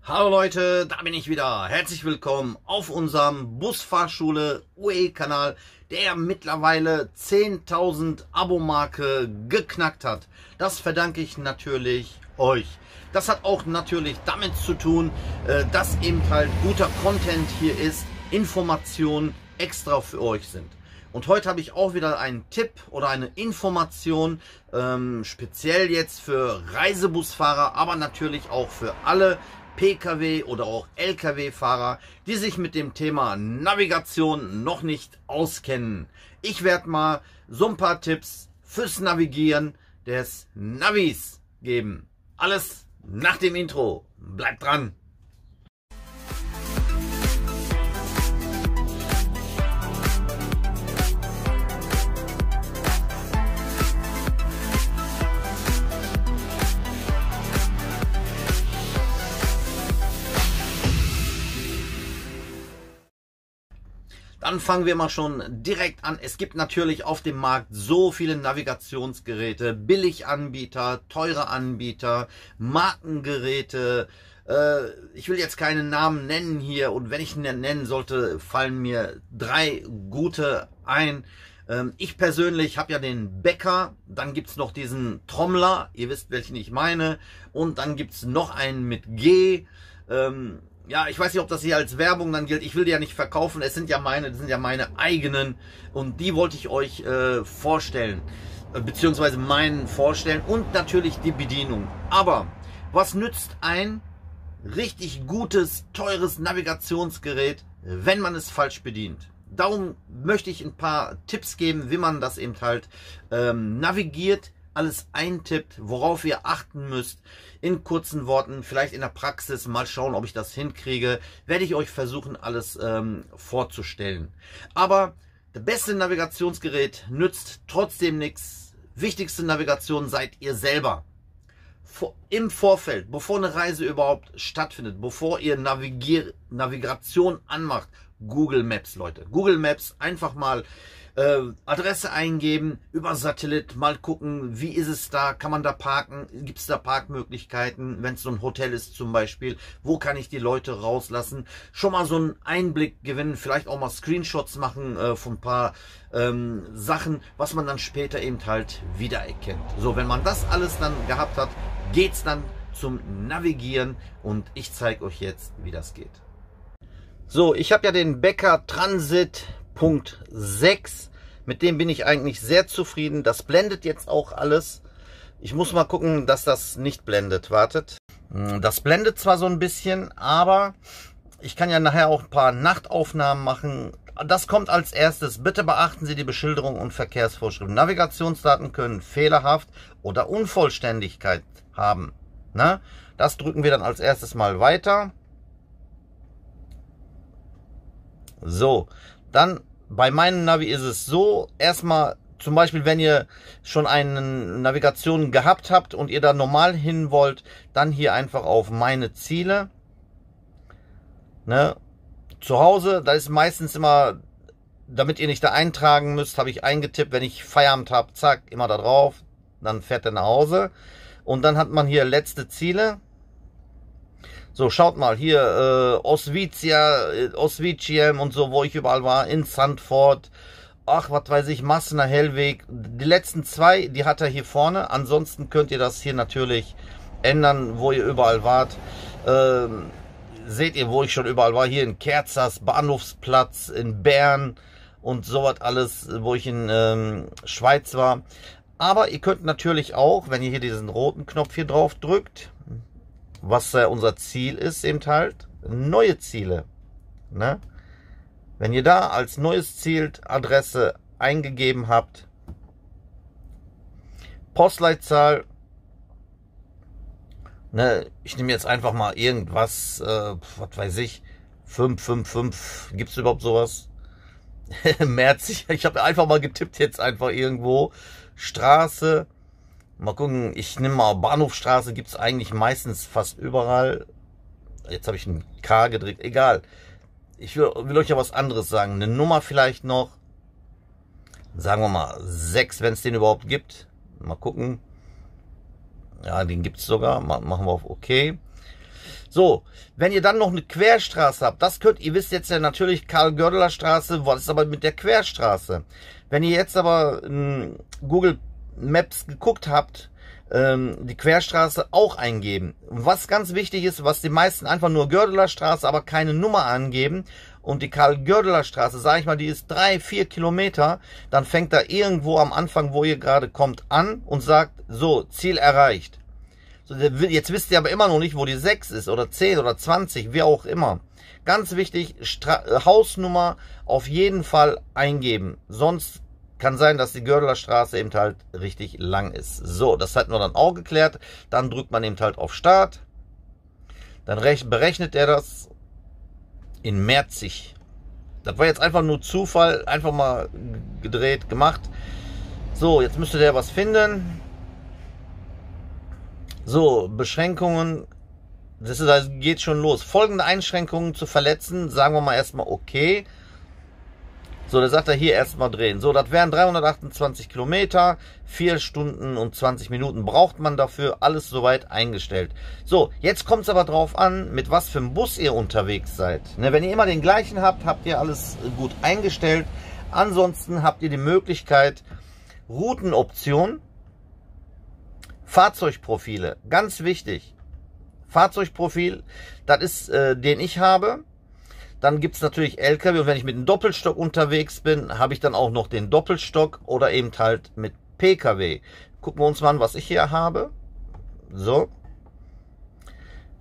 Hallo Leute, da bin ich wieder. Herzlich willkommen auf unserem Busfahrschule UE-Kanal, der mittlerweile 10.000 Abo-Marke geknackt hat. Das verdanke ich natürlich euch. Das hat auch natürlich damit zu tun, dass eben halt guter Content hier ist, Informationen extra für euch sind. Und heute habe ich auch wieder einen Tipp oder eine Information, speziell jetzt für Reisebusfahrer, aber natürlich auch für alle Pkw oder auch Lkw-Fahrer, die sich mit dem Thema Navigation noch nicht auskennen. Ich werde mal so ein paar Tipps fürs Navigieren des Navis geben. Alles nach dem Intro. Bleibt dran! Dann fangen wir mal schon direkt an. Es gibt natürlich auf dem Markt so viele Navigationsgeräte, Billiganbieter, teure Anbieter, Markengeräte. Ich will jetzt keinen Namen nennen hier, und wenn ich ihn nennen sollte, fallen mir 3 gute ein. Ich persönlich habe ja den Bäcker, dann gibt es noch diesen Trommler, ihr wisst, welchen ich meine, und dann gibt es noch einen mit G. Ja, ich weiß nicht, ob das hier als Werbung dann gilt. Ich will die ja nicht verkaufen. Das sind ja meine eigenen. Und die wollte ich euch vorstellen. Beziehungsweise meinen vorstellen. Und natürlich die Bedienung. Aber was nützt ein richtig gutes, teures Navigationsgerät, wenn man es falsch bedient? Darum möchte ich ein paar Tipps geben, wie man das eben halt navigiert, alles eintippt, worauf ihr achten müsst. In kurzen Worten, vielleicht in der Praxis, mal schauen, ob ich das hinkriege, werde ich euch versuchen, alles vorzustellen. Aber das beste Navigationsgerät nützt trotzdem nichts. Wichtigste Navigation seid ihr selber. Im Vorfeld, bevor eine Reise überhaupt stattfindet, bevor ihr Navigation anmacht, Google Maps, Leute. Google Maps, einfach mal Adresse eingeben, über Satellit mal gucken, wie ist es da, kann man da parken, gibt es da Parkmöglichkeiten, wenn es so ein Hotel ist zum Beispiel, wo kann ich die Leute rauslassen, schon mal so einen Einblick gewinnen, vielleicht auch mal Screenshots machen von ein paar Sachen, was man dann später eben halt wiedererkennt. So, wenn man das alles dann gehabt hat, geht's dann zum Navigieren, und ich zeige euch jetzt, wie das geht. So, ich habe ja den Bäcker Transit Punkt 6. Mit dem bin ich eigentlich sehr zufrieden. Das blendet jetzt auch alles. Ich muss mal gucken, dass das nicht blendet. Wartet. Das blendet zwar so ein bisschen, aber ich kann ja nachher auch ein paar Nachtaufnahmen machen. Das kommt als erstes. Bitte beachten Sie die Beschilderung und Verkehrsvorschriften. Navigationsdaten können fehlerhaft oder Unvollständigkeit haben. Na? Das drücken wir dann als erstes mal weiter. So, dann bei meinem Navi ist es so, erstmal zum Beispiel, wenn ihr schon eine Navigation gehabt habt und ihr da normal hin wollt, dann hier einfach auf meine Ziele. Ne? Zu Hause, da ist meistens immer, damit ihr nicht da eintragen müsst, habe ich eingetippt, wenn ich Feierabend habe, zack, immer da drauf, dann fährt er nach Hause. Und dann hat man hier letzte Ziele. So, schaut mal, hier Oswiecim und so, wo ich überall war, in Sandford, ach, was weiß ich, Massener, Hellweg. Die letzten 2, die hat er hier vorne. Ansonsten könnt ihr das hier natürlich ändern, wo ihr überall wart. Seht ihr, wo ich schon überall war, hier in Kerzers, Bahnhofsplatz, in Bern und sowas alles, wo ich in Schweiz war. Aber ihr könnt natürlich auch, wenn ihr hier diesen roten Knopf hier drauf drückt, was unser Ziel ist, eben halt neue Ziele. Ne? Wenn ihr da als neues Ziel Adresse eingegeben habt, Postleitzahl, ne, ich nehme jetzt einfach mal irgendwas, was weiß ich, 555, gibt es überhaupt sowas? Merzig, ich habe einfach mal getippt jetzt einfach irgendwo, Straße. Mal gucken, ich nehme mal Bahnhofstraße, gibt es eigentlich meistens fast überall. Jetzt habe ich ein K gedrückt, egal. Ich will euch ja was anderes sagen. Eine Nummer vielleicht noch. Sagen wir mal 6, wenn es den überhaupt gibt. Mal gucken. Ja, den gibt es sogar. Machen wir auf OK. So, wenn ihr dann noch eine Querstraße habt, das könnt ihr, wisst jetzt ja natürlich Karl-Gördeler-Straße, was ist aber mit der Querstraße? Wenn ihr jetzt aber Google Maps geguckt habt, die Querstraße auch eingeben. Was ganz wichtig ist, was die meisten einfach nur Gördeler Straße, aber keine Nummer angeben, und die Karl-Gördeler Straße, sage ich mal, die ist 3-4 Kilometer, dann fängt da irgendwo am Anfang, wo ihr gerade kommt, an und sagt, so, Ziel erreicht. So, jetzt wisst ihr aber immer noch nicht, wo die 6 ist oder 10 oder 20, wie auch immer. Ganz wichtig, Hausnummer auf jeden Fall eingeben, sonst kann sein, dass die Gördeler Straße eben halt richtig lang ist. So, das hatten wir dann auch geklärt. Dann drückt man eben halt auf Start. Dann berechnet er das in Merzig. Das war jetzt einfach nur Zufall, einfach mal gedreht, gemacht. So, jetzt müsste der was finden. So, Beschränkungen. Das geht schon los. Folgende Einschränkungen zu verletzen, sagen wir mal erstmal okay. So, da sagt er hier erstmal drehen. So, das wären 328 Kilometer, 4 Stunden und 20 Minuten braucht man dafür, alles soweit eingestellt. So, jetzt kommt es aber drauf an, mit was für einem Bus ihr unterwegs seid. Ne, wenn ihr immer den gleichen habt, habt ihr alles gut eingestellt. Ansonsten habt ihr die Möglichkeit, Routenoption, Fahrzeugprofile, ganz wichtig. Fahrzeugprofil, das ist, den ich habe. Dann gibt es natürlich LKW, und wenn ich mit einem Doppelstock unterwegs bin, habe ich dann auch noch den Doppelstock oder eben halt mit PKW. Gucken wir uns mal an, was ich hier habe. So.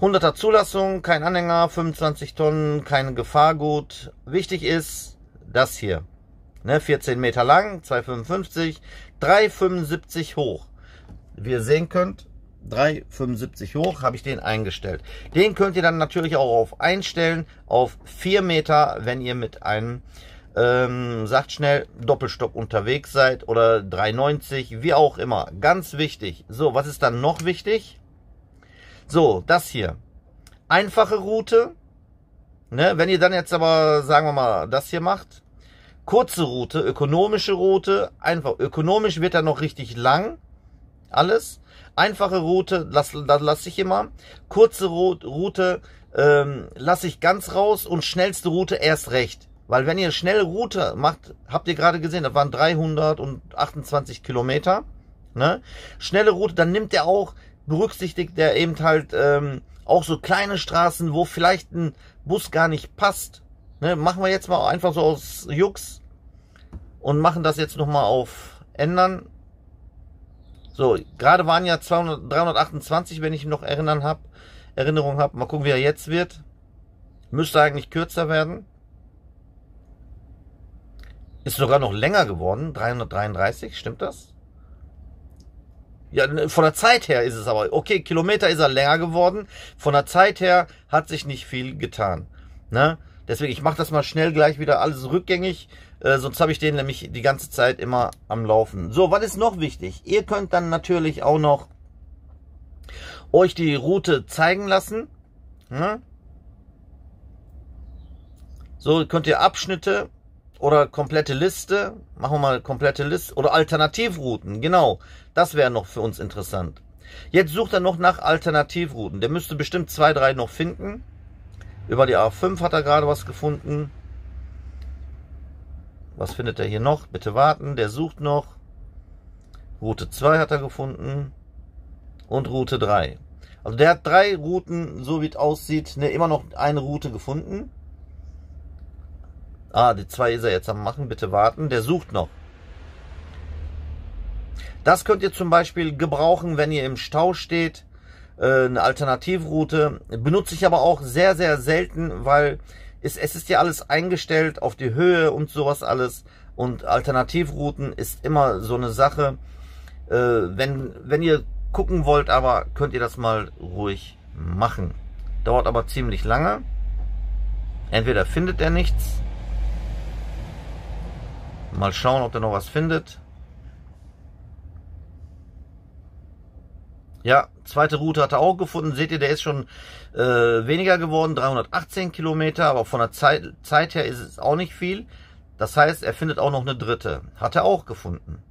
100er Zulassung, kein Anhänger, 25 Tonnen, kein Gefahrgut. Wichtig ist das hier. Ne, 14 Meter lang, 2,55, 3,75 hoch. Wie ihr sehen könnt, 3,75 hoch, habe ich den eingestellt. Den könnt ihr dann natürlich auch auf einstellen, auf 4 Meter, wenn ihr mit einem, sagt schnell, Doppelstock unterwegs seid oder 3,90, wie auch immer. Ganz wichtig. So, was ist dann noch wichtig? So, das hier. Einfache Route. Ne, wenn ihr dann jetzt aber, sagen wir mal, das hier macht. Kurze Route, ökonomische Route. Einfach, ökonomisch wird dann noch richtig lang. Alles. Einfache Route, das lasse ich immer. Kurze Route lasse ich ganz raus und schnellste Route erst recht. Weil wenn ihr schnelle Route macht, habt ihr gerade gesehen, das waren 328 Kilometer. Ne? Schnelle Route, dann nimmt er auch, berücksichtigt der eben halt auch so kleine Straßen, wo vielleicht ein Bus gar nicht passt. Ne? Machen wir jetzt mal einfach so aus Jux und machen das jetzt nochmal auf Ändern. So, gerade waren ja 328, wenn ich noch Erinnerung habe. Mal gucken, wie er jetzt wird. Müsste eigentlich kürzer werden. Ist sogar noch länger geworden. 333, stimmt das? Ja, von der Zeit her ist es aber. Okay, Kilometer ist er länger geworden. Von der Zeit her hat sich nicht viel getan. Ne? Deswegen, ich mache das mal schnell gleich wieder alles rückgängig. Sonst habe ich den nämlich die ganze Zeit immer am Laufen. So, was ist noch wichtig? Ihr könnt dann natürlich auch noch euch die Route zeigen lassen. Ja? So könnt ihr Abschnitte oder komplette Liste, machen wir mal komplette Liste, oder Alternativrouten, genau, das wäre noch für uns interessant. Jetzt sucht er noch nach Alternativrouten. Der müsste bestimmt 2, 3 noch finden. Über die A5 hat er gerade was gefunden. Was findet er hier noch? Bitte warten, der sucht noch. Route 2 hat er gefunden. Und Route 3. Also der hat 3 Routen, so wie es aussieht, ne, immer noch eine Route gefunden. Ah, die 2 ist er jetzt am machen, bitte warten, der sucht noch. Das könnt ihr zum Beispiel gebrauchen, wenn ihr im Stau steht. Eine Alternativroute. Benutze ich aber auch sehr, sehr selten, weil es ist ja alles eingestellt auf die Höhe und sowas alles. Und Alternativrouten ist immer so eine Sache. Wenn ihr gucken wollt, aber könnt ihr das mal ruhig machen. Dauert aber ziemlich lange. Entweder findet er nichts. Mal schauen, ob er noch was findet. Ja, zweite Route hat er auch gefunden. Seht ihr, der ist schon weniger geworden, 318 Kilometer, aber von der Zeit her ist es auch nicht viel. Das heißt, er findet auch noch eine dritte. Hat er auch gefunden.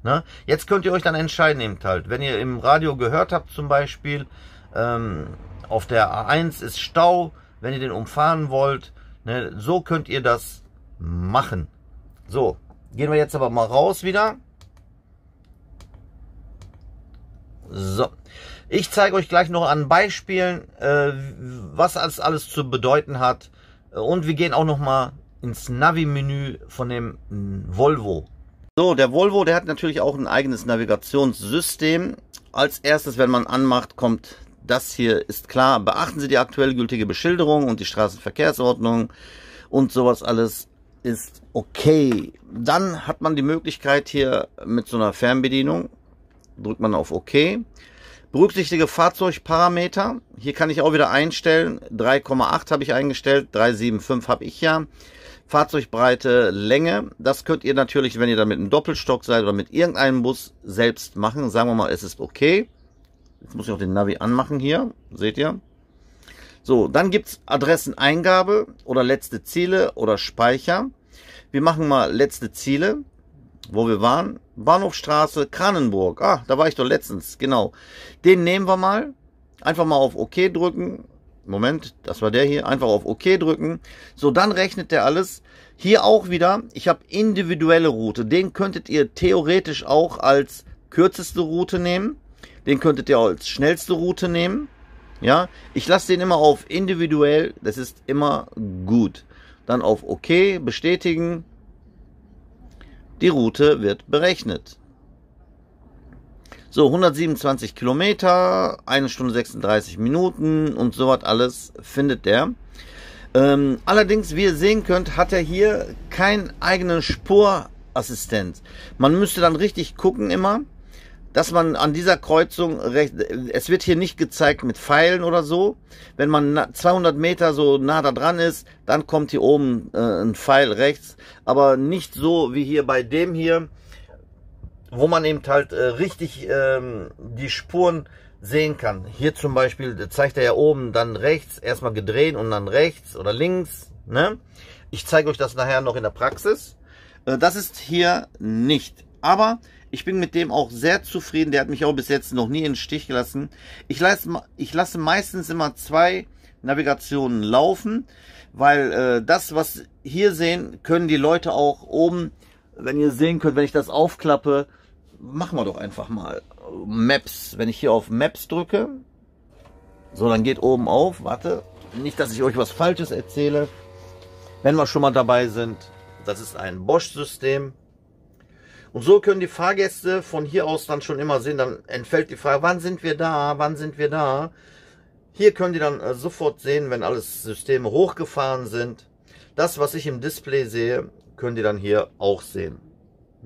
Ne? Jetzt könnt ihr euch dann entscheiden eben halt. Wenn ihr im Radio gehört habt zum Beispiel, Auf der A1 ist Stau, wenn ihr den umfahren wollt. Ne, so könnt ihr das machen. So, gehen wir jetzt aber mal raus wieder. So, ich zeige euch gleich noch an Beispielen, was alles zu bedeuten hat. Und wir gehen auch noch mal ins Navi-Menü von dem Volvo. So, der Volvo, der hat natürlich auch ein eigenes Navigationssystem. Als erstes, wenn man anmacht, kommt das hier, ist klar. Beachten Sie die aktuell gültige Beschilderung und die Straßenverkehrsordnung und sowas alles ist okay. Dann hat man die Möglichkeit hier mit so einer Fernbedienung, drückt man auf OK. Berücksichtige Fahrzeugparameter. Hier kann ich auch wieder einstellen. 3,8 habe ich eingestellt, 3,75 habe ich ja. Fahrzeugbreite, Länge, das könnt ihr natürlich, wenn ihr da mit einem Doppelstock seid oder mit irgendeinem Bus selbst machen. Sagen wir mal, es ist okay. Jetzt muss ich auch den Navi anmachen hier, seht ihr. So, dann gibt es Adresseneingabe oder letzte Ziele oder Speicher. Wir machen mal letzte Ziele, wo wir waren. Bahnhofstraße, Kranenburg. Ah, da war ich doch letztens, genau. Den nehmen wir mal. Einfach mal auf OK drücken. Moment, das war der hier. Einfach auf OK drücken. So, dann rechnet der alles. Hier auch wieder, ich habe individuelle Route. Den könntet ihr theoretisch auch als kürzeste Route nehmen. Den könntet ihr auch als schnellste Route nehmen. Ja, ich lasse den immer auf individuell. Das ist immer gut. Dann auf OK, bestätigen. Die Route wird berechnet. So, 127 Kilometer, 1 Stunde 36 Minuten und so was alles findet der. Allerdings, wie ihr sehen könnt, hat er hier keinen eigenen Spurassistent. Man müsste dann richtig gucken immer, dass man an dieser Kreuzung, es wird hier nicht gezeigt mit Pfeilen oder so. Wenn man 200 Meter so nah da dran ist, dann kommt hier oben ein Pfeil rechts. Aber nicht so wie hier bei dem hier, wo man eben halt richtig die Spuren sehen kann. Hier zum Beispiel zeigt er ja oben dann rechts, erstmal gedreht und dann rechts oder links. Ne? Ich zeige euch das nachher noch in der Praxis. Das ist hier nicht. Aber ich bin mit dem auch sehr zufrieden. Der hat mich auch bis jetzt noch nie in den Stich gelassen. Ich lasse meistens immer 2 Navigationen laufen, weil das, was hier sehen, können die Leute auch oben, wenn ihr sehen könnt, wenn ich das aufklappe, machen wir doch einfach mal Maps. Wenn ich hier auf Maps drücke, so, dann geht oben auf, warte, nicht, dass ich euch was Falsches erzähle. Wenn wir schon mal dabei sind, das ist ein Bosch-System. Und so können die Fahrgäste von hier aus dann schon immer sehen, dann entfällt die Frage, wann sind wir da, wann sind wir da. Hier können die dann sofort sehen, wenn alle Systeme hochgefahren sind. Das, was ich im Display sehe, können die dann hier auch sehen.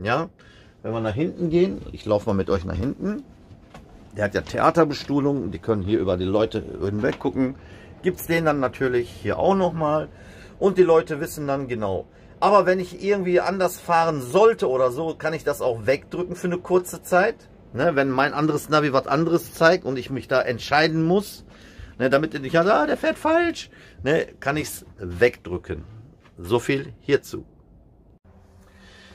Ja, wenn wir nach hinten gehen, ich laufe mal mit euch nach hinten. Der hat ja Theaterbestuhlung, die können hier über die Leute hinweg gucken. Gibt es den dann natürlich hier auch nochmal. Und die Leute wissen dann genau. Aber wenn ich irgendwie anders fahren sollte oder so, kann ich das auch wegdrücken für eine kurze Zeit. Ne, wenn mein anderes Navi was anderes zeigt und ich mich da entscheiden muss, ne, damit ich nicht, der fährt falsch, ne, kann ich es wegdrücken. So viel hierzu.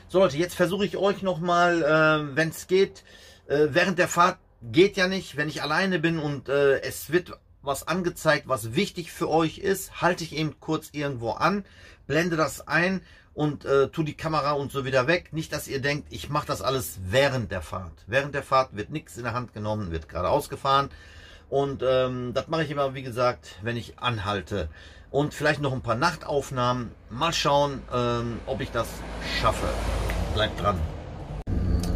So Leute, jetzt versuche ich euch nochmal, wenn es geht, während der Fahrt geht ja nicht, wenn ich alleine bin und es wird was angezeigt, was wichtig für euch ist, halte ich eben kurz irgendwo an, blende das ein und tue die Kamera und so wieder weg. Nicht, dass ihr denkt, ich mache das alles während der Fahrt. Während der Fahrt wird nichts in der Hand genommen, wird geradeaus gefahren. Und das mache ich immer, wie gesagt, wenn ich anhalte. Und vielleicht noch ein paar Nachtaufnahmen. Mal schauen, ob ich das schaffe. Bleibt dran.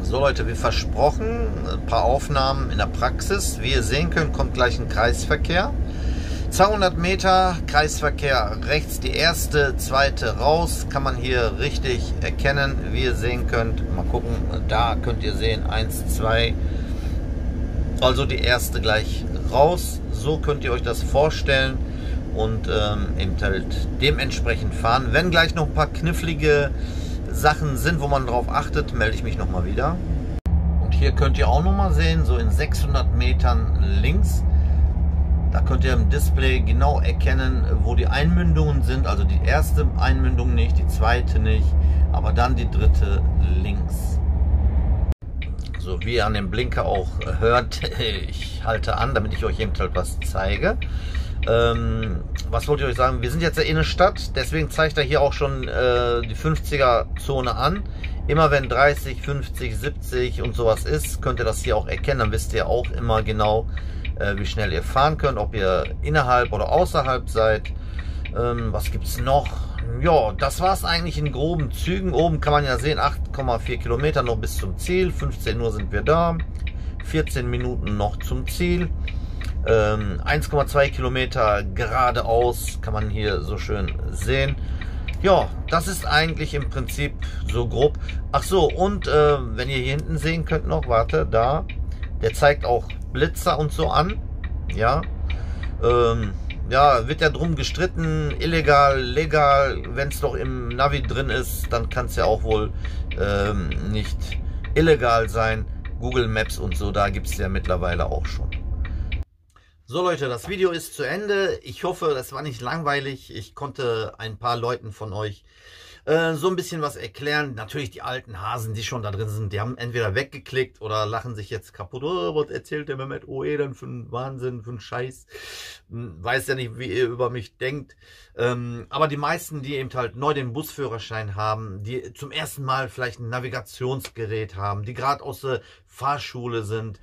So Leute, wie versprochen, ein paar Aufnahmen in der Praxis. Wie ihr sehen könnt, kommt gleich ein Kreisverkehr. 200 Meter Kreisverkehr rechts, die erste, zweite raus. Kann man hier richtig erkennen, wie ihr sehen könnt. Mal gucken, da könnt ihr sehen, 1, 2. Also die erste gleich raus. So könnt ihr euch das vorstellen und eben halt dementsprechend fahren. Wenn gleich noch ein paar knifflige Sachen sind, wo man drauf achtet, melde ich mich nochmal wieder. Und hier könnt ihr auch nochmal sehen, so in 600 Metern links, da könnt ihr im Display genau erkennen, wo die Einmündungen sind. Also die erste Einmündung nicht, die zweite nicht, aber dann die dritte links. Also wie ihr an dem Blinker auch hört, ich halte an, damit ich euch eben halt was zeige. Was wollte ich euch sagen? Wir sind jetzt in der Innenstadt, deswegen zeigt er hier auch schon die 50er-Zone an. Immer wenn 30, 50, 70 und sowas ist, könnt ihr das hier auch erkennen. Dann wisst ihr auch immer genau, wie schnell ihr fahren könnt, ob ihr innerhalb oder außerhalb seid. Was gibt es noch? Ja, das war es eigentlich in groben Zügen. Oben kann man ja sehen, 8,4 Kilometer noch bis zum Ziel. 15 Uhr sind wir da. 14 Minuten noch zum Ziel. 1,2 Kilometer geradeaus, kann man hier so schön sehen. Ja, das ist eigentlich im Prinzip so grob. Ach so, und wenn ihr hier hinten sehen könnt noch, warte, da, der zeigt auch Blitzer und so an. Ja, ja, wird ja drum gestritten, illegal, legal. Wenn es doch im Navi drin ist, dann kann es ja auch wohl nicht illegal sein. Google Maps und so, da gibt es ja mittlerweile auch schon. So Leute, das Video ist zu Ende. Ich hoffe, das war nicht langweilig. Ich konnte ein paar Leuten von euch so ein bisschen was erklären. Natürlich die alten Hasen, die schon da drin sind, die haben entweder weggeklickt oder lachen sich jetzt kaputt. Oh, was erzählt der Mehmet OE denn für einen Wahnsinn, für einen Scheiß? Weiß ja nicht, wie ihr über mich denkt. Aber die meisten, die eben halt neu den Busführerschein haben, die zum ersten Mal vielleicht ein Navigationsgerät haben, die gerade aus der Fahrschule sind,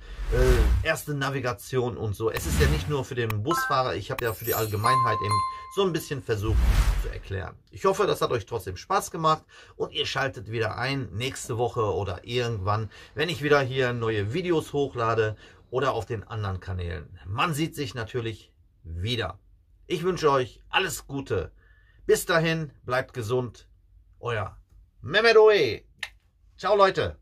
erste Navigation und so. Es ist ja nicht nur für den Busfahrer, ich habe ja für die Allgemeinheit eben so ein bisschen versucht zu erklären. Ich hoffe, das hat euch trotzdem Spaß gemacht und ihr schaltet wieder ein nächste Woche oder irgendwann, wenn ich wieder hier neue Videos hochlade oder auf den anderen Kanälen. Man sieht sich natürlich wieder. Ich wünsche euch alles Gute. Bis dahin, bleibt gesund. Euer Mehmet OE. Ciao Leute.